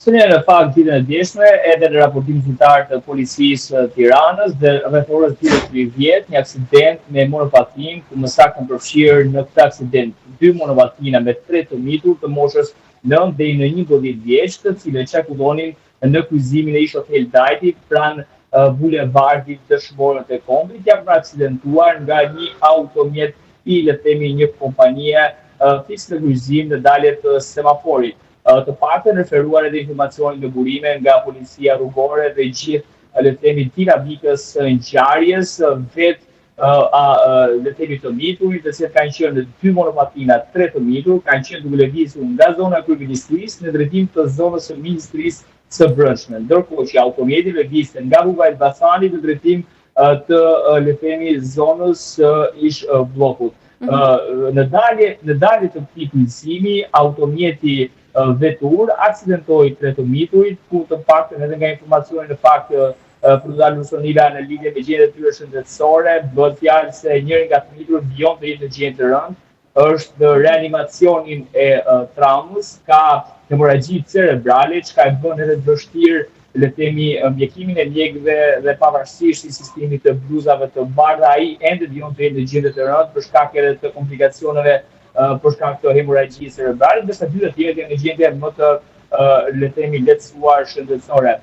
Në fakt ditën e djeshme, edhe në raportim zyrtar të policisë të Tiranës, dhe rreth orës 10:30 një aksident me monopatin, ku më saktë përfshirë në këtë aksident 2 monopatina me 3 të mitur të moshës 9 deri në 11 vjeç, të cilët çarkullonin në kryqëzimin e ish hotel Dajti pranë bulevardit të Shmorët e Kombit, janë aksidentuar nga një automjet i një kompanie fiks në kryqëzim në dalje të semaforit. Të paktën referuar edhe informacione në burime nga policia rrugore dhe gjithë dinamikës së ngjarjes vetë të miturit, të cilët kanë qenë në 2 monopatina, 3 të mitur, kanë qenë duke lëvizur nga zona e kryeministrisë në drejtim të zonës së ministrisë së brendshme, ndërkohë që automjeti lëvizte nga rruga Elbasani në drejtim të zonës ish bllokut. Në dalje të këtij kryqëzimi, automjeti vetur aksidentoi 3 të miturit, ku të paktën edhe nga informacione në fakt Prudal Lusonila në lidhje me gjendjen e tyre shëndetësore, bëhet fjalë se njëri nga të miturët vijon të jetë në gjendje të rëndë, është në reanimacionin e traumës, ka hemorragji cerebrale, çka e bën edhe të vështirë mjekimin e mjekëve dhe pavarësisht i sistemit të bluzave të bardha, ai ende vijon të jetë në gjendje të rëndë për shkak edhe të komplikacioneve për shkak të hemorragjisë cerebrale, ndërsa dy të tjerët janë në gjendje më të lehtësuar shëndetësore.